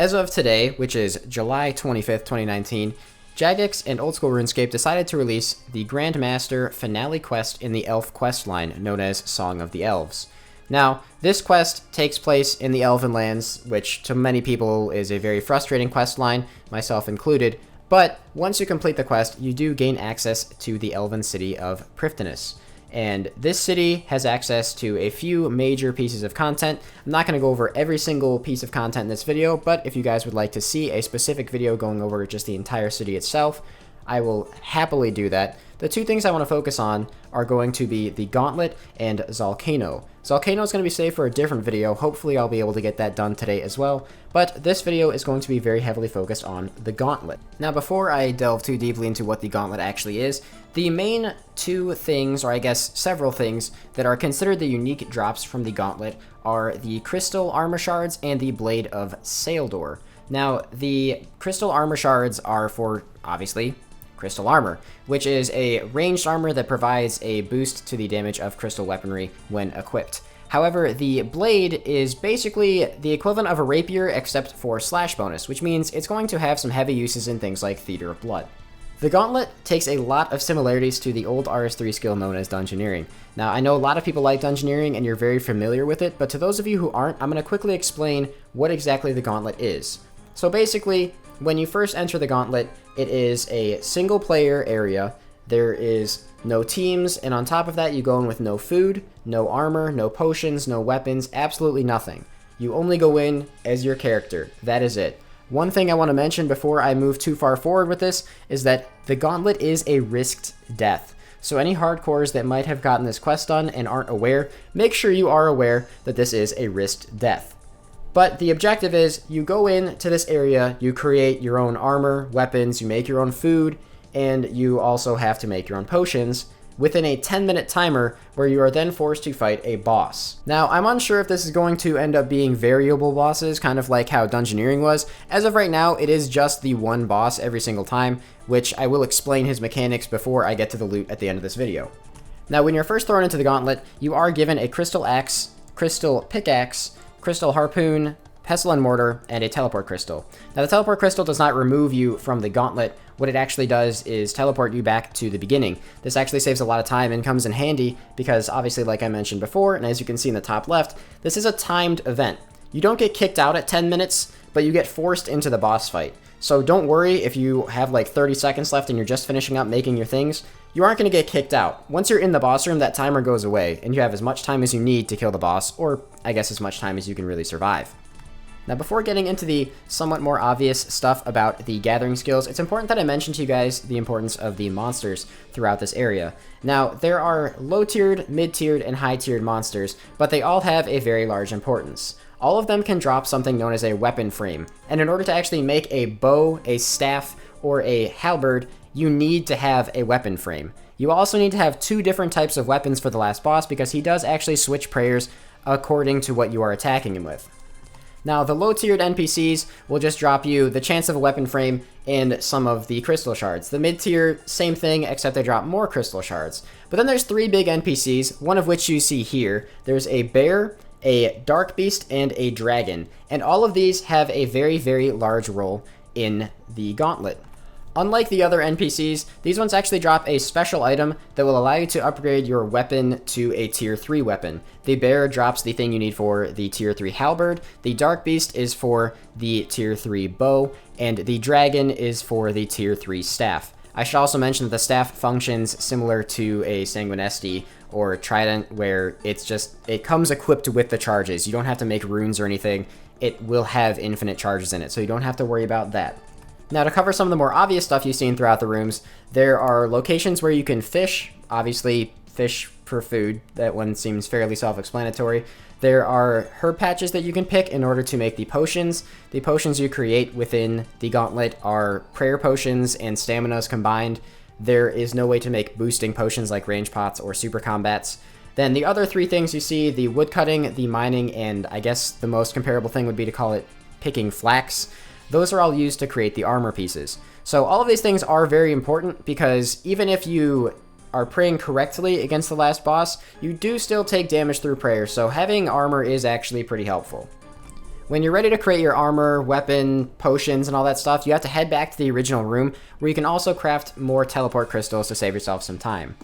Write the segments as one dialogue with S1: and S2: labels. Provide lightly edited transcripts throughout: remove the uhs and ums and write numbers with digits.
S1: As of today, which is July 25th, 2019, Jagex and Old School RuneScape decided to release the Grandmaster finale quest in the Elf questline, known as Song of the Elves. Now, this quest takes place in the Elven lands, which to many people is a very frustrating questline, myself included, but once you complete the quest, you do gain access to the Elven city of Prifddinas. And this city has access to a few major pieces of content. I'm not going to go over every single piece of content in this video, but if you guys would like to see a specific video going over just the entire city itself, I will happily do that. The two things I want to focus on are going to be the Gauntlet and Zalcano. Zalcano is going to be saved for a different video. Hopefully I'll be able to get that done today as well, but this video is going to be very heavily focused on the Gauntlet. Now, before I delve too deeply into what the Gauntlet actually is, the main two things, or I guess several things, that are considered the unique drops from the Gauntlet are the Crystal Armor Shards and the Blade of Saeldor. Now, the Crystal Armor Shards are for, obviously, Crystal Armor, which is a ranged armor that provides a boost to the damage of crystal weaponry when equipped. However, the blade is basically the equivalent of a rapier except for slash bonus, which means it's going to have some heavy uses in things like Theater of Blood. The Gauntlet takes a lot of similarities to the old RS3 skill known as Dungeoneering. Now, I know a lot of people like Dungeoneering and you're very familiar with it, but to those of you who aren't, I'm going to quickly explain what exactly the Gauntlet is. So basically, when you first enter the Gauntlet, it is a single player area. There is no teams, and on top of that, you go in with no food, no armor, no potions, no weapons, absolutely nothing. You only go in as your character. That is it. One thing I want to mention before I move too far forward with this is that the Gauntlet is a risked death. So any hardcores that might have gotten this quest done and aren't aware, make sure you are aware that this is a risked death. But the objective is you go into this area, you create your own armor, weapons, you make your own food, and you also have to make your own potions within a 10-minute timer where you are then forced to fight a boss. Now, I'm unsure if this is going to end up being variable bosses, kind of like how Dungeoneering was. As of right now, it is just the one boss every single time, which I will explain his mechanics before I get to the loot at the end of this video. Now, when you're first thrown into the Gauntlet, you are given a Crystal Axe, Crystal Pickaxe, Crystal Harpoon, Pestle and Mortar, and a Teleport Crystal. Now, the Teleport Crystal does not remove you from the Gauntlet. What it actually does is teleport you back to the beginning. This actually saves a lot of time and comes in handy because, obviously, like I mentioned before, and as you can see in the top left, this is a timed event. You don't get kicked out at 10 minutes, but you get forced into the boss fight. So don't worry if you have like 30 seconds left and you're just finishing up making your things. You aren't going to get kicked out. Once you're in the boss room, that timer goes away, and you have as much time as you need to kill the boss, or I guess as much time as you can really survive. Now, before getting into the somewhat more obvious stuff about the gathering skills, it's important that I mention to you guys the importance of the monsters throughout this area. Now, there are low-tiered, mid-tiered, and high-tiered monsters, but they all have a very large importance. All of them can drop something known as a weapon frame, and in order to actually make a bow, a staff, or a halberd, you need to have a weapon frame. You also need to have two different types of weapons for the last boss because he does actually switch prayers according to what you are attacking him with. Now, the low-tiered NPCs will just drop you the chance of a weapon frame and some of the crystal shards. The mid-tier, same thing, except they drop more crystal shards. But then there's three big NPCs, one of which you see here. There's a bear, a dark beast, and a dragon. And all of these have a very, very large role in the Gauntlet. Unlike the other NPCs, these ones actually drop a special item that will allow you to upgrade your weapon to a tier 3 weapon. The bear drops the thing you need for the tier 3 halberd, the dark beast is for the tier 3 bow, and the dragon is for the tier 3 staff. I should also mention that the staff functions similar to a Sanguinesti or Trident, where it comes equipped with the charges. You don't have to make runes or anything. It will have infinite charges in it, so you don't have to worry about that. Now, to cover some of the more obvious stuff you've seen throughout the rooms, there are locations where you can fish, obviously fish for food. That one seems fairly self-explanatory. There are herb patches that you can pick in order to make the potions. The potions you create within the Gauntlet are prayer potions and staminas combined. There is no way to make boosting potions like range pots or super combats. Then the other three things you see, the woodcutting, the mining, and I guess the most comparable thing would be to call it picking flax. Those are all used to create the armor pieces. So all of these things are very important because even if you are praying correctly against the last boss, you do still take damage through prayer, so having armor is actually pretty helpful. When you're ready to create your armor, weapon, potions, and all that stuff, you have to head back to the original room, where you can also craft more teleport crystals to save yourself some time.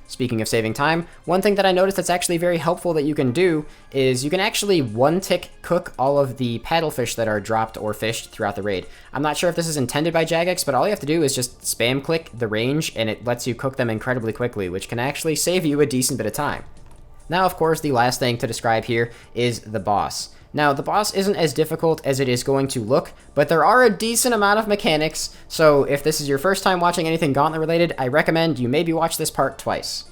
S1: Speaking of saving time, one thing that I noticed that's actually very helpful that you can do is you can actually one-tick cook all of the paddlefish that are dropped or fished throughout the raid. I'm not sure if this is intended by Jagex, but all you have to do is just spam click the range and it lets you cook them incredibly quickly, which can actually save you a decent bit of time. Now, of course, the last thing to describe here is the boss. Now, the boss isn't as difficult as it is going to look, but there are a decent amount of mechanics, so if this is your first time watching anything Gauntlet related, I recommend you maybe watch this part twice.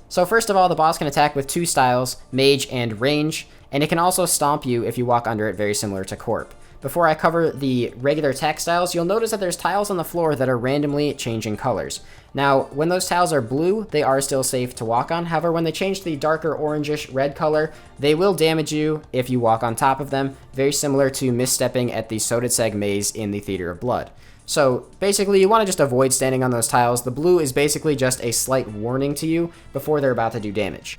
S1: So first of all, the boss can attack with two styles, Mage and Range, and it can also stomp you if you walk under it, very similar to Corp. Before I cover the regular attack styles, you'll notice that there's tiles on the floor that are randomly changing colors. Now, when those tiles are blue, they are still safe to walk on. However, when they change to the darker orangish red color, they will damage you if you walk on top of them, very similar to misstepping at the Soditseg maze in the Theater of Blood. So basically, you want to just avoid standing on those tiles. The blue is basically just a slight warning to you before they're about to do damage.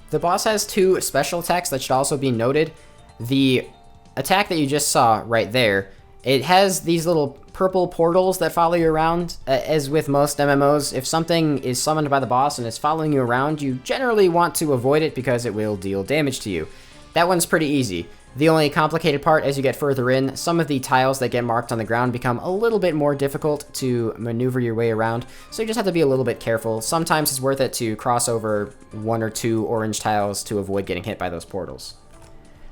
S1: The boss has two special attacks that should also be noted. The attack that you just saw right there, it has these little purple portals that follow you around. As with most MMOs, if something is summoned by the boss and is following you around, you generally want to avoid it because it will deal damage to you. That one's pretty easy. The only complicated part as you get further in, some of the tiles that get marked on the ground become a little bit more difficult to maneuver your way around, so you just have to be a little bit careful. Sometimes it's worth it to cross over one or two orange tiles to avoid getting hit by those portals.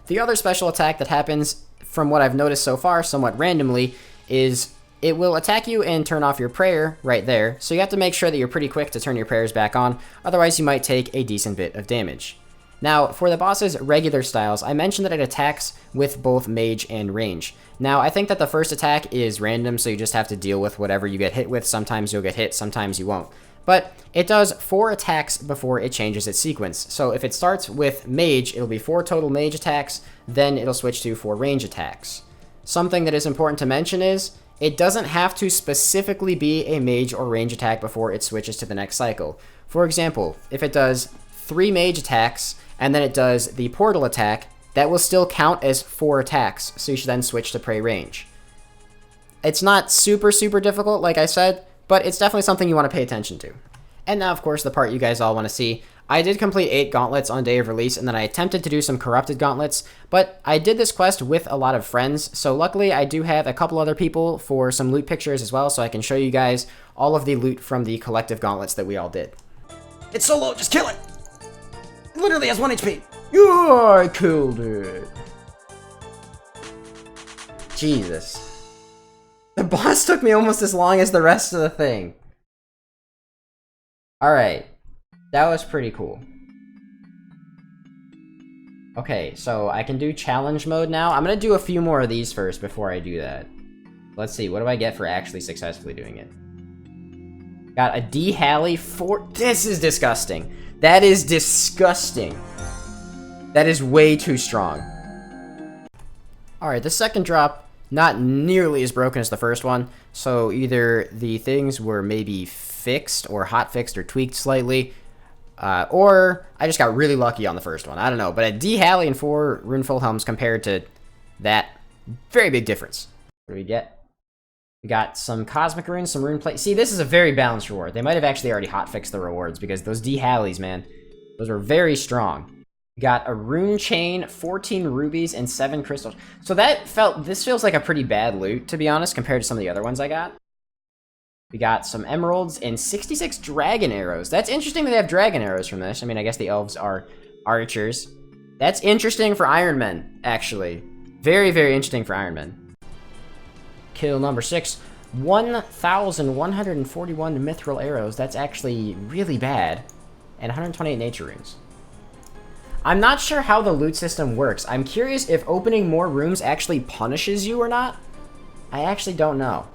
S1: The other special attack that happens, from what I've noticed so far, somewhat randomly, is it will attack you and turn off your prayer right there, so you have to make sure that you're pretty quick to turn your prayers back on, otherwise you might take a decent bit of damage. Now, for the boss's regular styles, I mentioned that it attacks with both Mage and Range. Now, I think that the first attack is random, so you just have to deal with whatever you get hit with. Sometimes you'll get hit, sometimes you won't. But it does 4 attacks before it changes its sequence. So if it starts with Mage, it'll be 4 total Mage attacks, then it'll switch to 4 Range attacks. Something that is important to mention is, it doesn't have to specifically be a Mage or Range attack before it switches to the next cycle. For example, if it does 3 Mage attacks, and then it does the Portal attack, that will still count as 4 attacks, so you should then switch to Prey Range. It's not super difficult, like I said, but it's definitely something you want to pay attention to. And now, of course, the part you guys all want to see. I did complete 8 gauntlets on day of release, and then I attempted to do some corrupted gauntlets, but I did this quest with a lot of friends, so luckily I do have a couple other people for some loot pictures as well, so I can show you guys all of the loot from the collective gauntlets that we all did.
S2: It's so low, just kill it! It literally has 1 HP!
S1: Yeah, I killed it! Jesus. The boss took me almost as long as the rest of the thing. Alright. That was pretty cool. Okay, so I can do challenge mode now. I'm gonna do a few more of these first before I do that. Let's see, what do I get for actually successfully doing it? Got a D-Halley 4. This is disgusting. That is disgusting. That is way too strong. Alright, the second drop, not nearly as broken as the first one, so either the things were maybe fixed or hotfixed or tweaked slightly, or I just got really lucky on the first one. I don't know, but a D-Halley and 4 Runeful Helms compared to that, very big difference. What do we get? We got some Cosmic Runes, some Rune Plate. See, this is a very balanced reward. They might have actually already hotfixed the rewards, because those D-Halleys, man, those were very strong. We got a Rune Chain, 14 Rubies, and 7 Crystals. So this feels like a pretty bad loot, to be honest, compared to some of the other ones I got. We got some Emeralds and 66 Dragon Arrows. That's interesting that they have Dragon Arrows from this. I mean, I guess the Elves are archers. That's interesting for Iron Men, actually. Very interesting for Iron Men. Kill number 6. 1,141 Mithril Arrows. That's actually really bad. And 128 Nature Runes. I'm not sure how the loot system works. I'm curious if opening more rooms actually punishes you or not. I actually don't know.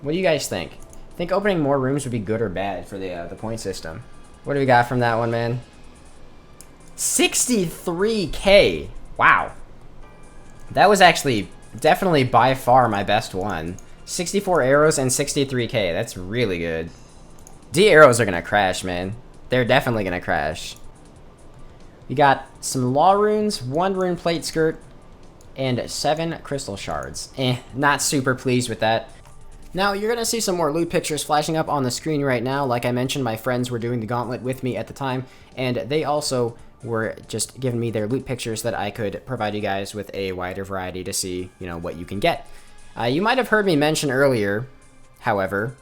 S1: What do you guys think? Think opening more rooms would be good or bad for the point system? What do we got from that one, man? 63k! Wow. That was actually definitely by far my best one. 64 arrows and 63k. That's really good. D arrows are gonna crash, man. They're definitely gonna crash. We got some Law Runes, 1 Rune Plate Skirt, and 7 crystal shards. Not super pleased with that. Now, you're going to see some more loot pictures flashing up on the screen right now. Like I mentioned, my friends were doing the gauntlet with me at the time, and they also were just giving me their loot pictures that I could provide you guys with a wider variety to see, what you can get. You might have heard me mention earlier, however,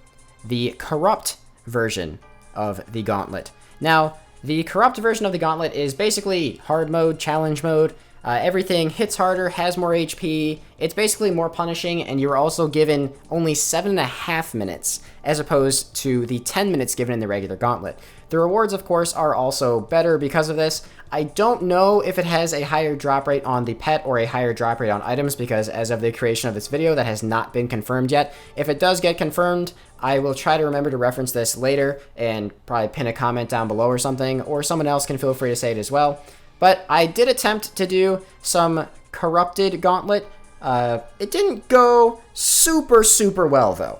S1: the corrupt version of the gauntlet. Now, the corrupt version of the gauntlet is basically hard mode, challenge mode. Everything hits harder, has more HP, it's basically more punishing, and you're also given only 7.5 minutes, as opposed to the 10 minutes given in the regular gauntlet. The rewards, of course, are also better because of this. I don't know if it has a higher drop rate on the pet or a higher drop rate on items, because as of the creation of this video, that has not been confirmed yet. If it does get confirmed, I will try to remember to reference this later, and probably pin a comment down below or something, or someone else can feel free to say it as well. But I did attempt to do some corrupted gauntlet. It didn't go super well, though.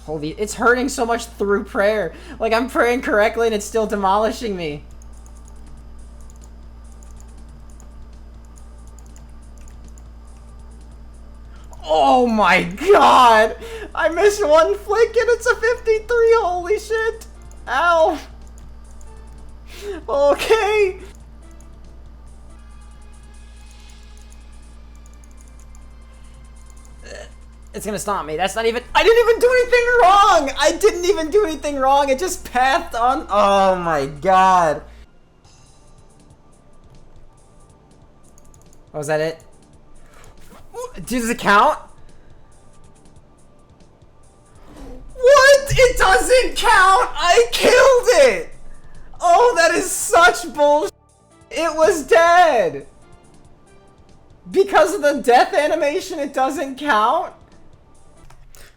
S1: Holy, it's hurting so much through prayer. Like, I'm praying correctly and it's still demolishing me. Oh my god! I missed one flick and it's a 53, holy shit! Ow! Okay. It's gonna stop me. That's not even... I didn't even do anything wrong! I didn't even do anything wrong. It just pathed on... Oh my god. Oh, is that it? Does it count? What? It doesn't count! I killed it! Oh, that is such bullshit. It was dead. Because of the death animation, it doesn't count?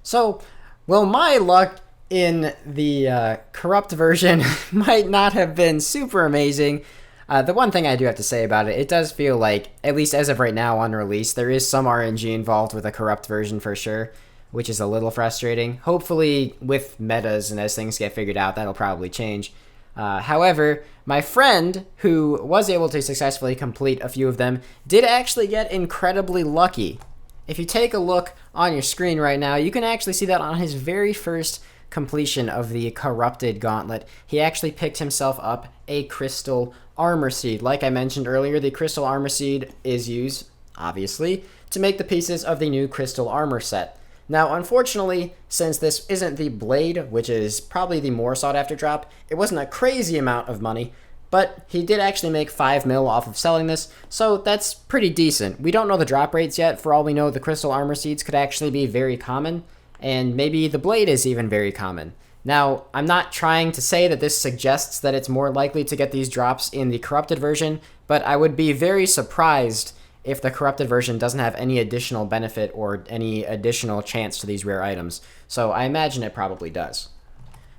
S1: So, well, my luck in the corrupt version might not have been super amazing. The one thing I do have to say about it, it does feel like, at least as of right now on release, there is some RNG involved with a corrupt version for sure, which is a little frustrating. Hopefully, with metas and as things get figured out, that'll probably change. However, my friend, who was able to successfully complete a few of them, did actually get incredibly lucky. If you take a look on your screen right now, you can actually see that on his very first completion of the corrupted gauntlet, he actually picked himself up a crystal armor seed. Like I mentioned earlier, the crystal armor seed is used, obviously, to make the pieces of the new crystal armor set. Now, unfortunately, since this isn't the blade, which is probably the more sought-after drop, it wasn't a crazy amount of money, but he did actually make 5 mil off of selling this, so that's pretty decent. We don't know the drop rates yet. For all we know, the crystal armor seeds could actually be very common, and maybe the blade is even very common. Now, I'm not trying to say that this suggests that it's more likely to get these drops in the corrupted version, but I would be very surprised if the corrupted version doesn't have any additional benefit or any additional chance to these rare items. So I imagine it probably does.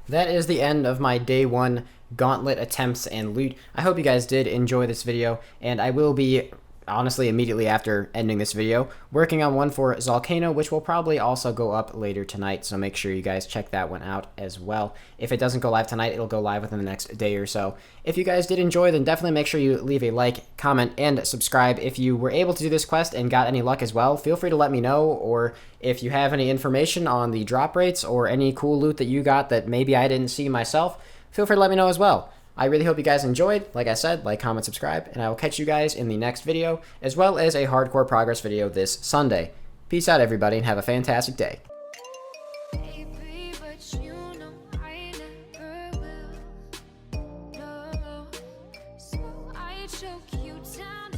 S1: That is the end of my day 1 gauntlet attempts and loot. I hope you guys did enjoy this video, and I will be, honestly, immediately after ending this video, working on one for Zolcano, which will probably also go up later tonight, so make sure you guys check that one out as well. If it doesn't go live tonight, it'll go live within the next day or so. If you guys did enjoy, then definitely make sure you leave a like, comment, and subscribe. If you were able to do this quest and got any luck as well, feel free to let me know, or if you have any information on the drop rates or any cool loot that you got that maybe I didn't see myself, feel free to let me know as well. I really hope you guys enjoyed. Like I said, like, comment, subscribe, and I will catch you guys in the next video, as well as a hardcore progress video this Sunday. Peace out, everybody, and have a fantastic day.
S3: Baby, but you know I never will. No, so I choke you down.